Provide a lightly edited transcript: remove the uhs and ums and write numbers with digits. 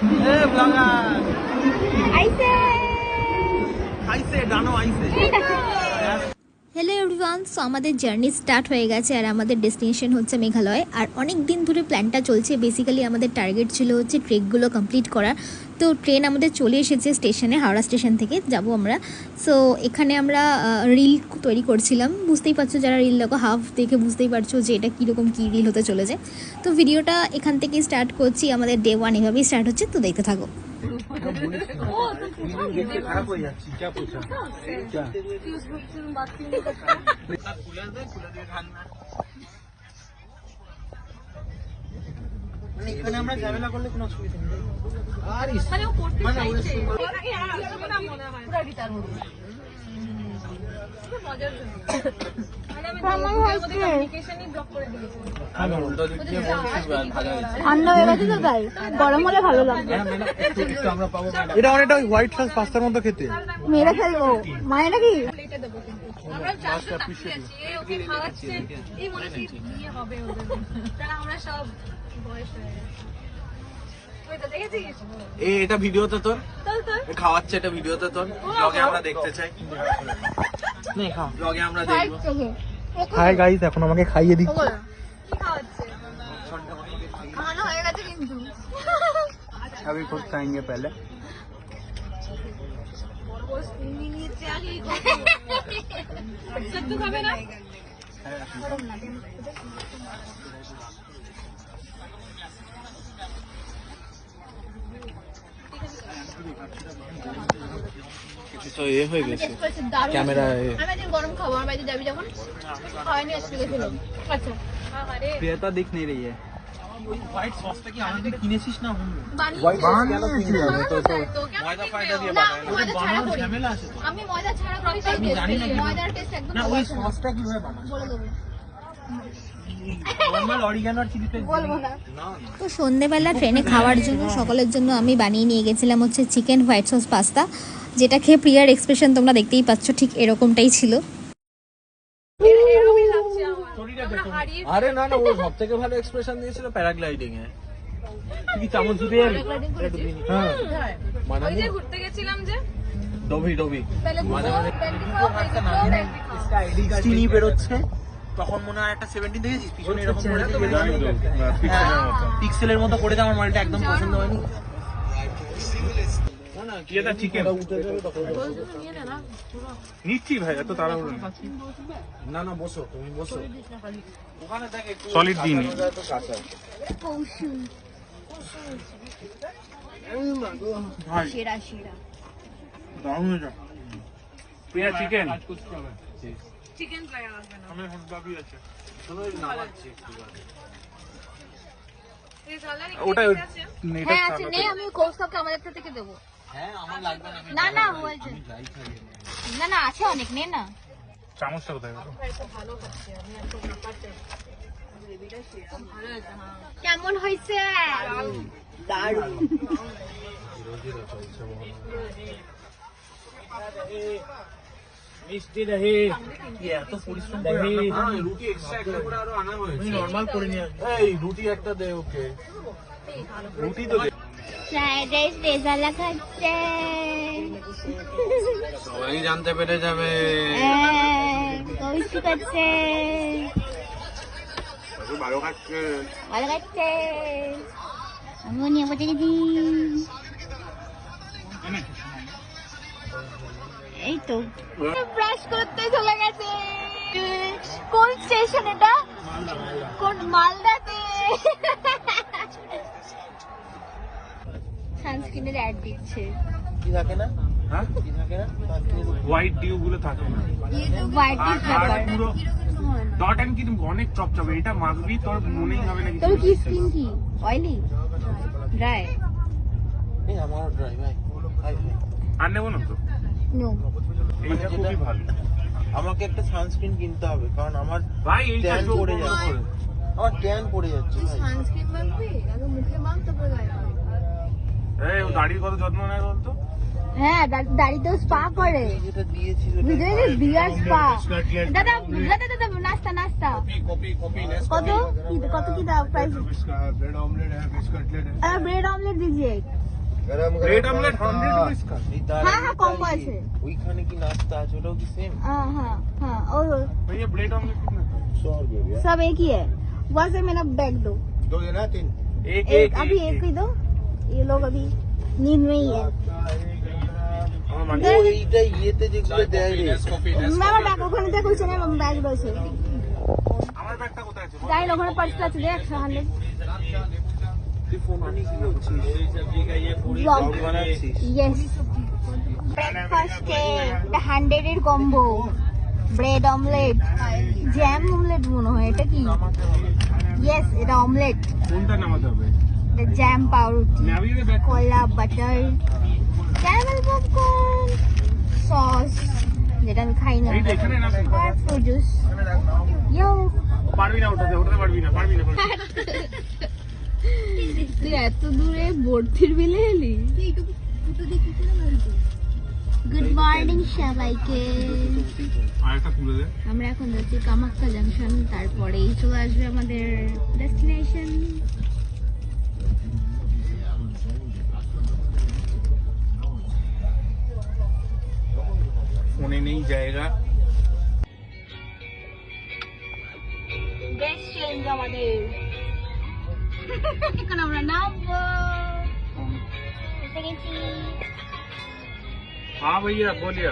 এ blogger আইছে আইছে ডানো আইছে। হ্যালো এভরিওয়ান, সো আমাদের জার্নি স্টার্ট হয়ে গেছে আর আমাদের ডেস্টিনেশন হচ্ছে মেঘালয়। আর অনেক দিন ধরে প্ল্যানটা চলছে। বেসিক্যালি আমাদের টার্গেট ছিল হচ্ছে ট্রেকগুলো কমপ্লিট করার। তো ট্রেন আমাদের চলে এসেছে স্টেশনে, হাওড়া স্টেশন থেকে যাব আমরা। সো এখানে আমরা রিল তৈরি করছিলাম। বুঝতেই পারছো, যারা রিল দেখো হাফ দেখে বুঝতেই পারছো যে এটা কীরকম কী রিল হতে চলেছে। তো ভিডিওটা এখান থেকেই স্টার্ট করছি। আমাদের ডে 1 এভাবেই স্টার্ট হচ্ছে, তো দেখতে থাকো। খারাপ হয়ে যাচ্ছি। क्या पूछा क्या এখানে আমরা ঝামেলা করলে কোনো অসুবিধা নেই। আর মানে ও করতে চাইছে না মনে হয় পুরো গিটার মতো মজার জন্য গরম হলে ভালো লাগবে। এটা অনেকটা হোয়াইট সস পাস্তার মতো খেতে। মেরে ফেলবো মায়ের নাকি। এটা ভিডিওতে তোর খাওয়াচ্ছে, এটা ভিডিওতে তোর ব্লগে আমরা দেখতে চাই। ব্লগে আমরা দেখবো। হাই গাইস, এখন আমাকে খাইয়ে দিচ্ছে। খাওয়ানো হয়ে গেছে কিন্তু अभी खुद खाएंगे पहले। সত্যি খাবে না? তো এ হয়ে গেছে ক্যামেরা। আমি একদিন গরম খাবো, আমার বাড়িতে যাবি যখন খাওয়ানি আজকে গেছিলাম। আচ্ছা প্রিয়তা দিখ নেই রही है। হোয়াইট সসটা কি আমাদের কিনেছিস না? ময়দা ফায়দা দিয়ে বানায় না, ঝামেলা আছে তো। আমি ময়দা ছাড়া করি, তাই জানি না ময়দার টেস্ট একদম না। ওই সসটা কিভাবে বানায় বলে দেবো। নরমাল অরিগানো আর চিলি পেস্ট বলবো না। তো সন্ধেবেলা ট্রেনে খাওয়ার জন্য সকলের জন্য আমি বানিয়ে নিয়ে গেছিলাম হচ্ছে চিকেন হোয়াইট সস পাস্তা, যেটা খেয়ে প্রিয়ার এক্সপ্রেশন তোমরা দেখতেই পাচ্ছ, ঠিক এরকমটাই ছিল। আরে না না, ও সব থেকে ভালো এক্সপ্রেশন দিয়েছিল প্যারাগ্লাইডিং এ। কি চামচ ধুতে যাবি? হ্যাঁ মানে ওই যে ঘুরতে গেছিলাম যে ডবি ডবি মানে চিনি বেরোচ্ছে তখন মনে হয় একটা 17 দেখেছিস পিছনে এরকম করে পিক্সেলের মতো করে দেয়। আমার মালটা একদম পছন্দ হয়নি। এটা চিকেন নিচ্ছি ভাই, এত তাড়াহুড়ো না না বসো, তুমি বসো। ওখানে দেখ একটু সলিড দিন। ভাই সেরা সেরা দারুণ হয়েছে। প্রিয়া চিকেন চিকেন ফ্রাই আসবে না। আমি এখন দাবি আছে। নামাচ্ছি ওটা হ্যাঁ আছে, নেই আমি কোর্সটাকে আমাদের থেকে দেবো। হ্যাঁ আমার লাগবে না। না না হয়েছে, না না আছে অনেক, নে না। চামচটা কোথায় গেল? কেমন হয়েছে? দারুণ। মিষ্টি রহে কি এত পরিশ্রম করে রুটি এক্সট্রা একটা করে আরো আনা হয়েছে। নরমাল করে নিয়ে এই রুটি একটা দে ওকে। রুটি তো ফ্রাইড রাইস রেজালা খাচ্ছে, সবাই জানতে পেরে যাবে। কবিষ্টি খাচ্ছে, ভালো খাচ্ছে ভালো খাচ্ছে। আমিও নিয়ে বসে গেছি। এই তো ব্রাশ করতে চলে গেছে। কোন স্টেশন এটা? কোন মালদাতে? সানস্ক্রিনের অ্যাড দিচ্ছে। কি থাকে না? হ্যাঁ কি থাকে না? হোয়াইট ডিউ গুলো থাকে না। হোয়াইট ডিশ ব্যাপার। পুরো ডট এন্ড কি অনেক চপচপে। এটা মাখবি তোর মনেই হবে না কিছু। তোর কি স্কিন কি অয়েলি ড্রাই? এই আমারও ড্রাই ভাই। High high. আর নেবো না তো, নো, এইটা খুবই ভালো। আমাকে একটা সানস্ক্রিন কিনতে হবে কারণ আমার ভাই এইটা ট্যান তো পড়ে যাচ্ছে। আমার ট্যান পড়ে যাচ্ছে ভাই। সানস্ক্রিন মাখবি আগে মুখে মাখ, তারপর গায়ে মাখ। এই ও দাড়ির কত যত্ন নেয় বলতো। হ্যাঁ দাড়িতেও স্পা করে, যেটা দিয়েছিল ভিতরে বিয়ার স্পা। দাদা দাদা দাদা নাস্তা নাস্তা কত কত কি দাও প্রাইস? ब्रेड ऑमलेट है, फिश कटलेट है। ब्रेड ऑमलेट दीजिए। ব্রেড অমলেট 100 রুপিস का হ্যাঁ হ্যাঁ কম্বো আছে ওইখানে কি নাস্তা আছে ওটাও কি সেম? हाँ हाँ हाँ और भैया ब्रेड ऑमलेट कितना का? सब एक ही है वहाँ से मेरा बैग दो एक एक अभी एक ही दो ये लोग अभी नींद में ही है আমার মানে ও এইটা ইয়েতে যেগুলো দেয় রে। मेरा बैग ওখানে দেখ কইছে না ব্যাগ রয়েছে আমার ব্যাগটা কোথায় আছে? যাই না ওখানে পার্সটা আছে দেখ সামনে তুই ফোনটা নিয়ে কি করছিস? Blog blog বানাচ্ছিস? ইয়েস ব্রেকফাস্টে একটা 100 এর combo bread omelette jam omelette মনে হয় এটা কি ইয়েস এটা অমলেট কোনটা নামাতে হবে? এটা জ্যাম পাউরুটি নামিয়ে দে ব্যাগ। কলা বাটার ক্যারামেল পপকর্ন সস যেটা আমি খাই না এইটা এখানে না আর ফ্রুট জুস ইয়ো পারবি না ওঠাতে পারবি না পারবি না তুই এত দূরে ভর্তির বিলে এলি গুড মর্নিং সবাইকে আর একটা তুলে দে আমরা এখন যাচ্ছি কামাখ্যা জাংশন তারপরেই চলে আসবে আমাদের ডেস্টিনেশন ফোনে নেই জায়গা ড্রেস চেঞ্জ আমাদের এখন আমরা নামবো এসে গেছি हाँ भैया बोलिए